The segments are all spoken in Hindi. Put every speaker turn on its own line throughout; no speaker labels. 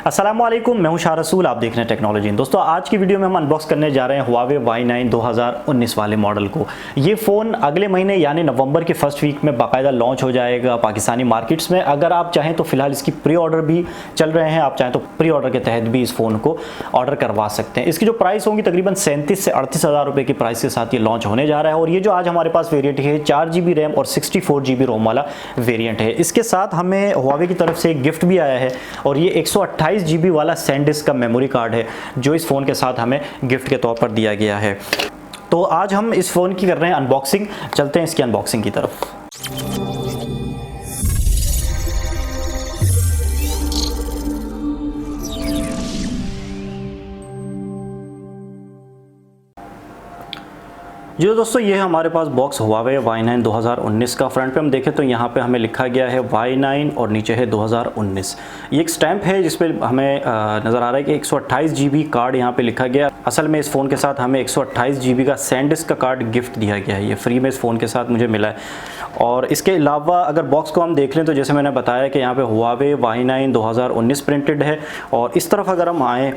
अस्सलामुअलैकुम, मैं हूं शाह रसूल। आप देख रहे हैं टेक्नोलॉजी। दोस्तों, आज की वीडियो में हम अनबॉक्स करने जा रहे हैं Huawei Y9 2019 वाले मॉडल को। ये फ़ोन अगले महीने यानी नवंबर के फर्स्ट वीक में बाकायदा लॉन्च हो जाएगा पाकिस्तानी मार्केट्स में। अगर आप चाहें तो फिलहाल इसकी प्री ऑर्डर भी चल रहे हैं, आप चाहें तो प्री ऑर्डर के तहत भी इस फ़ोन को ऑर्डर करवा सकते हैं। इसकी जो प्राइस होगी तकरीबन 37 से 38 हज़ार रुपये की प्राइस के साथ ये लॉन्च होने जा रहा है। और ये जो आज हमारे पास वेरियंट है 4 GB रैम और 64 GB रोम वाला वेरियंट है। इसके साथ हमें Huawei की तरफ से एक गिफ्ट भी आया है और ये 128 GB वाला SanDisk का मेमोरी कार्ड है जो इस फ़ोन के साथ हमें गिफ्ट के तौर पर दिया गया है। तो आज हम इस फ़ोन की कर रहे हैं अनबॉक्सिंग। चलते हैं इसकी अनबॉक्सिंग की तरफ। जी दोस्तों, ये हमारे पास बॉक्स Huawei Y9 2019 का। फ्रंट पे हम देखें तो यहाँ पे हमें लिखा गया है Y9 और नीचे है 2019। ये एक स्टैंप है जिस पे हमें नज़र आ रहा है कि 128 GB कार्ड यहाँ पे लिखा गया। असल में इस फ़ोन के साथ हमें 128 GB का SanDisk का कार्ड गिफ्ट दिया गया है। ये फ्री में इस फ़ोन के साथ मुझे मिला है। और इसके अलावा अगर बॉक्स को हम देख लें तो जैसे मैंने बताया कि यहाँ पे Huawei Y9 2019 प्रिंटेड है। और इस तरफ अगर हम आएँ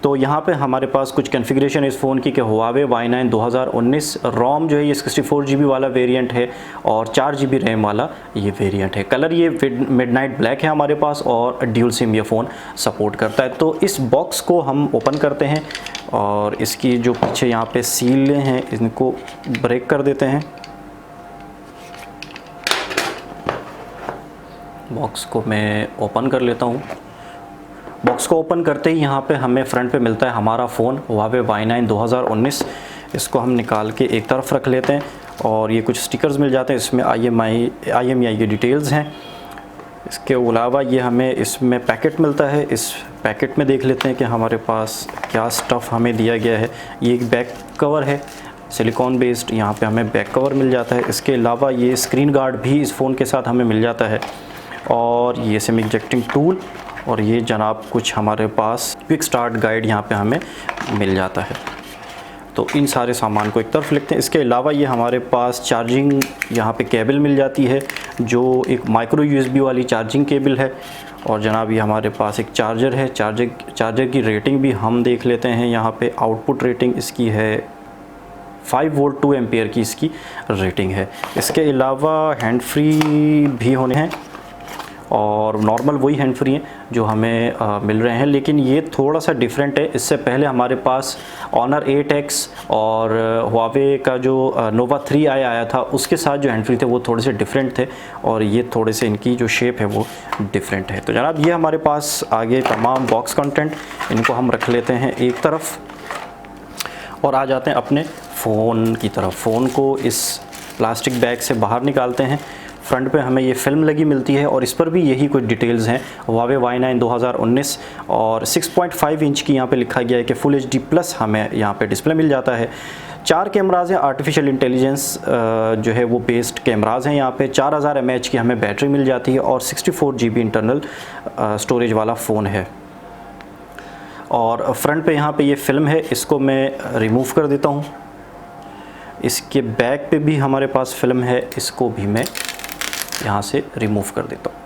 तो यहाँ पे हमारे पास कुछ कॉन्फ़िगरेशन इस फ़ोन की कि Huawei Y9 2019 रोम जो है ये 64 GB वाला वेरिएंट है और 4 GB रैम वाला ये वेरिएंट है। कलर ये मिडनाइट ब्लैक है हमारे पास और ड्यूल सिम ये फ़ोन सपोर्ट करता है। तो इस बॉक्स को हम ओपन करते हैं और इसकी जो पीछे यहाँ पे सीलें हैं इनको ब्रेक कर देते हैं। बॉक्स को मैं ओपन कर लेता हूँ। बॉक्स को ओपन करते ही यहाँ पे हमें फ्रंट पे मिलता है हमारा फ़ोन Huawei Y9 2019। इसको हम निकाल के एक तरफ रख लेते हैं और ये कुछ स्टिकर्स मिल जाते हैं। इसमें IMEI की डिटेल्स हैं। इसके अलावा ये हमें इसमें पैकेट मिलता है। इस पैकेट में देख लेते हैं कि हमारे पास क्या स्टफ़ हमें दिया गया है। ये एक बैक कवर है सिलिकॉन बेस्ड, यहाँ पे हमें बैक कवर मिल जाता है। इसके अलावा ये स्क्रीन गार्ड भी इस फ़ोन के साथ हमें मिल जाता है और ये सिम इजेक्टिंग टूल और ये जनाब कुछ हमारे पास क्विक स्टार्ट गाइड यहाँ पे हमें मिल जाता है। तो इन सारे सामान को एक तरफ लिखते हैं। इसके अलावा ये हमारे पास चार्जिंग यहाँ पे केबल मिल जाती है जो एक माइक्रो USB वाली चार्जिंग केबल है। और जनाब ये हमारे पास एक चार्जर है। चार्जर की रेटिंग भी हम देख लेते हैं। यहाँ पे आउटपुट रेटिंग इसकी है 5 वोल्ट 2 एम्पियर की इसकी रेटिंग है। इसके अलावा हैंड फ्री भी होने हैं और नॉर्मल वही हैंड फ्री हैं जो हमें मिल रहे हैं, लेकिन ये थोड़ा सा डिफरेंट है। इससे पहले हमारे पास Honor 8X और Huawei का जो Nova 3i आया था उसके साथ जो हैंड फ्री थे वो थोड़े से डिफरेंट थे और ये थोड़े से इनकी जो शेप है वो डिफरेंट है। तो जनाब ये हमारे पास आगे तमाम बॉक्स कंटेंट, इनको हम रख लेते हैं एक तरफ और आ जाते हैं अपने फ़ोन की तरफ। फ़ोन को इस प्लास्टिक बैग से बाहर निकालते हैं। फ्रंट पे हमें ये फ़िल्म लगी मिलती है और इस पर भी यही कुछ डिटेल्स हैं Huawei Y9 2019 और 6.5 इंच की यहाँ पे लिखा गया है कि फुल HD+ हमें यहाँ पे डिस्प्ले मिल जाता है। 4 कैमराज़ हैं, आर्टिफिशियल इंटेलिजेंस जो है वो बेस्ड कैमराज़ हैं। यहाँ पे 4000 mAh की हमें बैटरी मिल जाती है और 64 GB इंटरनल स्टोरेज वाला फ़ोन है। और फ्रंट पे यहाँ पे ये फ़िल्म है, इसको मैं रिमूव कर देता हूँ। इसके बैक पे भी हमारे पास फ़िल्म है, इसको भी मैं यहाँ से रिमूव कर देता हूँ।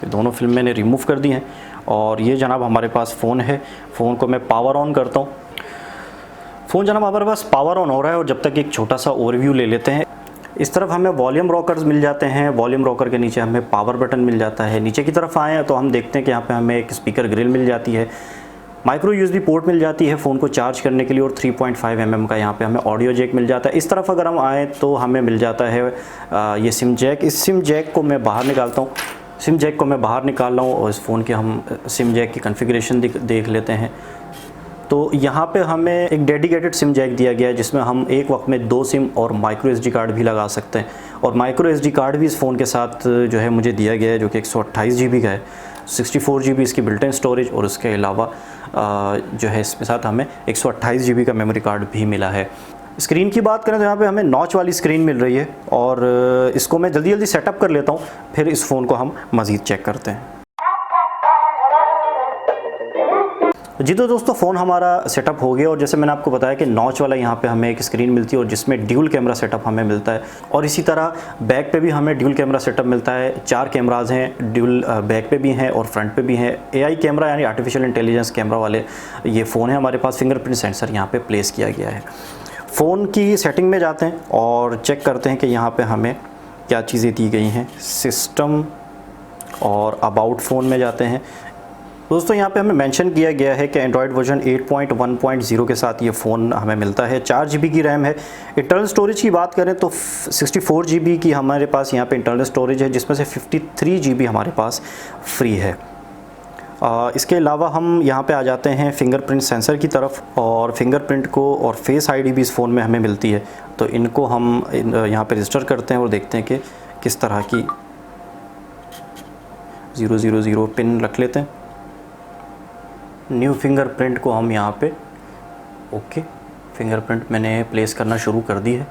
ये दोनों फिल्म मैंने रिमूव कर दी हैं और ये जनाब हमारे पास फ़ोन है। फ़ोन को मैं पावर ऑन करता हूँ। फ़ोन जनाब हमारे पास पावर ऑन हो रहा है और जब तक एक छोटा सा ओवरव्यू ले लेते हैं। इस तरफ हमें वॉल्यूम रॉकर्स मिल जाते हैं। वॉल्यूम रॉकर के नीचे हमें पावर बटन मिल जाता है। नीचे की तरफ आएँ तो हम देखते हैं कि यहाँ पर हमें एक स्पीकर ग्रिल मिल जाती है, माइक्रो USB पोर्ट मिल जाती है फ़ोन को चार्ज करने के लिए और 3.5 mm का यहाँ पे हमें ऑडियो जैक मिल जाता है। इस तरफ अगर हम आएँ तो हमें मिल जाता है ये सिम जैक। इस सिम जैक को मैं बाहर निकालता हूँ। सिम जैक को मैं बाहर निकाल रहा हूँ और इस फ़ोन के हम सिम जैक की कॉन्फ़िगरेशन देख लेते हैं। तो यहाँ पे हमें एक डेडिकेटेड सिम जैक दिया गया है जिसमें हम एक वक्त में 2 सिम और माइक्रो SD कार्ड भी लगा सकते हैं। और माइक्रो SD कार्ड भी इस फ़ोन के साथ जो है मुझे दिया गया है जो कि 128 GB का है। 64 GB इसकी बिल्ट इन स्टोरेज और उसके अलावा जो है इसके साथ हमें 128 GB का मेमोरी कार्ड भी मिला है। स्क्रीन की बात करें तो यहाँ पे हमें नॉच वाली स्क्रीन मिल रही है और इसको मैं जल्दी सेटअप कर लेता हूँ, फिर इस फ़ोन को हम मज़ीद चेक करते हैं। जी तो दोस्तों फ़ोन हमारा सेटअप हो गया और जैसे मैंने आपको बताया कि नॉच वाला यहाँ पे हमें एक स्क्रीन मिलती है और जिसमें ड्यूल कैमरा सेटअप हमें मिलता है और इसी तरह बैक पे भी हमें ड्यूल कैमरा सेटअप मिलता है। 4 कैमराज हैं, ड्यूल बैक पे भी हैं और फ्रंट पे भी हैं। AI कैमरा यानी आर्टिफिशियल इंटेलिजेंस कैमरा वाले ये फ़ोन है हमारे पास। फिंगरप्रिंट सेंसर यहाँ पे प्लेस किया गया है। फ़ोन की सेटिंग में जाते हैं और चेक करते हैं कि यहाँ पे हमें क्या चीज़ें दी गई हैं। सिस्टम और अबाउट फ़ोन में जाते हैं। दोस्तों यहाँ पे हमें मेंशन किया गया है कि एंड्रॉयड वर्जन 8.1.0 के साथ ये फ़ोन हमें मिलता है। 4 GB की रैम है। इंटरनल स्टोरेज की बात करें तो 64 GB की हमारे पास यहाँ पे इंटरनल स्टोरेज है, जिसमें से 53 GB हमारे पास फ्री है। इसके अलावा हम यहाँ पे आ जाते हैं फिंगरप्रिंट सेंसर की तरफ और फिंगरप्रिंट को और फेस ID भी इस फ़ोन में हमें मिलती है। तो इनको हम यहाँ पे रजिस्टर करते हैं और देखते हैं कि किस तरह की 000 पिन रख लेते हैं। न्यू फिंगरप्रिंट को हम यहाँ पे ओके फिंगरप्रिंट मैंने प्लेस करना शुरू कर दी है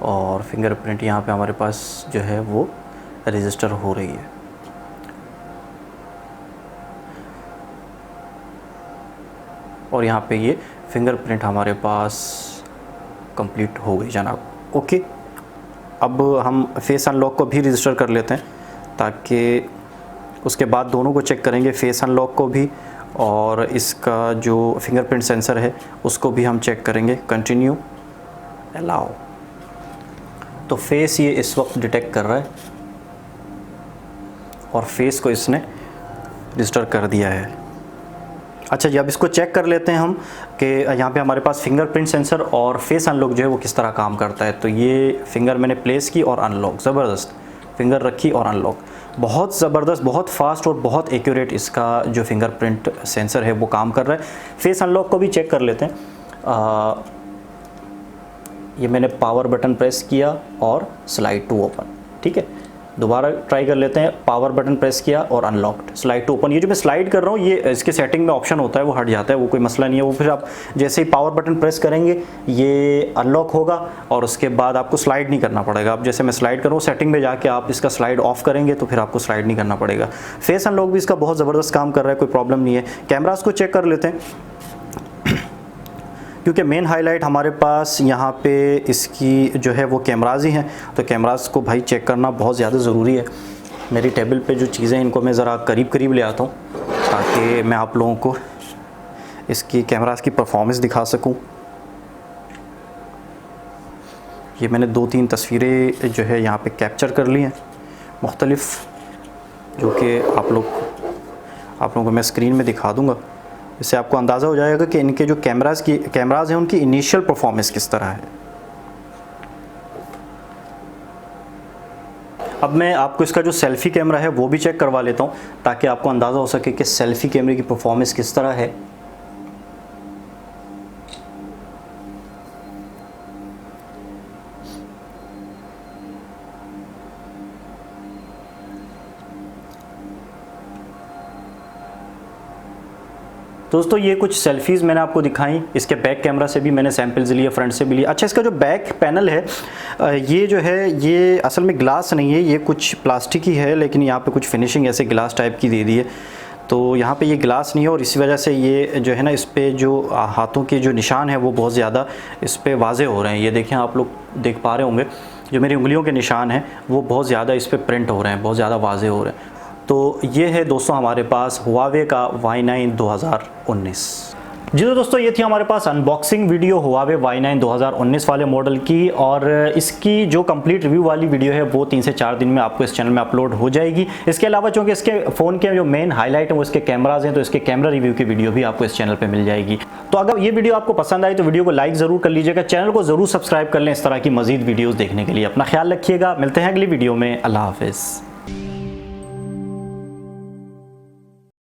और फिंगरप्रिंट यहाँ पे हमारे पास जो है वो रजिस्टर हो रही है। और यहाँ पे ये फिंगरप्रिंट हमारे पास कंप्लीट हो गई जनाब। ओके, अब हम फेस अनलॉक को भी रजिस्टर कर लेते हैं ताकि उसके बाद दोनों को चेक करेंगे, फेस अनलॉक को भी और इसका जो फिंगरप्रिंट सेंसर है उसको भी हम चेक करेंगे। Continue allow. तो फेस ये इस वक्त डिटेक्ट कर रहा है और फेस को इसने रजिस्टर कर दिया है। अच्छा जी, अब इसको चेक कर लेते हैं हम कि यहाँ पे हमारे पास फिंगरप्रिंट सेंसर और फेस अनलॉक जो है वो किस तरह काम करता है। तो ये फिंगर मैंने प्लेस की और अनलॉक, ज़बरदस्त फिंगर रखी और अनलॉक, बहुत ज़बरदस्त, बहुत फास्ट और बहुत एक्यूरेट इसका जो फिंगरप्रिंट सेंसर है वो काम कर रहा है। फेस अनलॉक को भी चेक कर लेते हैं। ये मैंने पावर बटन प्रेस किया और स्लाइड टू ओपन, ठीक है। दोबारा ट्राई कर लेते हैं। पावर बटन प्रेस किया और अनलॉक्ड, स्लाइड टू ओपन। ये जो मैं स्लाइड कर रहा हूँ ये इसके सेटिंग में ऑप्शन होता है, वो हट जाता है, वो कोई मसला नहीं है। वो फिर आप जैसे ही पावर बटन प्रेस करेंगे ये अनलॉक होगा और उसके बाद आपको स्लाइड नहीं करना पड़ेगा। अब जैसे मैं स्लाइड करूँ, सेटिंग में जाके आप इसका स्लाइड ऑफ करेंगे तो फिर आपको स्लाइड नहीं करना पड़ेगा। फेस अनलॉक भी इसका बहुत ज़बरदस्त काम कर रहा है, कोई प्रॉब्लम नहीं है। कैमरास को चेक कर लेते हैं क्योंकि मेन हाईलाइट हमारे पास यहाँ पे इसकी जो है वो कैमराज ही हैं। तो कैमराज को भाई चेक करना बहुत ज़्यादा ज़रूरी है। मेरी टेबल पे जो चीज़ें हैं इनको मैं ज़रा करीब करीब ले आता हूँ ताकि मैं आप लोगों को इसकी कैमराज की परफॉर्मेंस दिखा सकूँ। ये मैंने 2-3 तस्वीरें जो है यहाँ पे कैप्चर कर ली हैं मुख्तलिफ़, जो कि आप लोगों को मैं स्क्रीन में दिखा दूँगा। इससे आपको अंदाज़ा हो जाएगा कि इनके जो कैमराज हैं उनकी इनिशियल परफॉर्मेंस किस तरह है। अब मैं आपको इसका जो सेल्फ़ी कैमरा है वो भी चेक करवा लेता हूँ ताकि आपको अंदाज़ा हो सके कि सेल्फ़ी कैमरे की परफॉर्मेंस किस तरह है। दोस्तों ये कुछ सेल्फीज़ मैंने आपको दिखाई। इसके बैक कैमरा से भी मैंने सैंपल्स लिए, फ्रंट से भी लिए। अच्छा, इसका जो बैक पैनल है ये जो है ये असल में ग्लास नहीं है, ये कुछ प्लास्टिक ही है, लेकिन यहाँ पे कुछ फिनिशिंग ऐसे ग्लास टाइप की दे दी है। तो यहाँ पे ये ग्लास नहीं है और इसी वजह से ये जो है ना, इस पर जो हाथों के जो निशान है वो बहुत ज़्यादा इस पर वाज़े हो रहे हैं। ये देखें, आप लोग देख पा रहे होंगे जो मेरी उंगलियों के निशान हैं वो बहुत ज़्यादा इस पर प्रिंट हो रहे हैं, बहुत ज़्यादा वाज़े हो रहे हैं। तो ये है दोस्तों हमारे पास हुआवे का Y9 2019। जी तो दोस्तों ये थी हमारे पास अनबॉक्सिंग वीडियो हुआवे Y9 2019 वाले मॉडल की, और इसकी जो कंप्लीट रिव्यू वाली वीडियो है वो 3 से 4 दिन में आपको इस चैनल में अपलोड हो जाएगी। इसके अलावा चूँकि इसके फ़ोन के जो मेन हाईलाइट है वो इसके कैमराज हैं, तो इसके कैमरा रिव्यू की वीडियो भी आपको इस चैनल पर मिल जाएगी। तो अगर ये वीडियो आपको पसंद आई तो वीडियो को लाइक ज़रूर कर लीजिएगा, चैनल को ज़रूर सब्सक्राइब कर लें इस तरह की मज़ीद वीडियोज़ देखने के लिए। अपना ख्याल रखिएगा, मिलते हैं अगली वीडियो में। अल्लाह हाफ़िज़।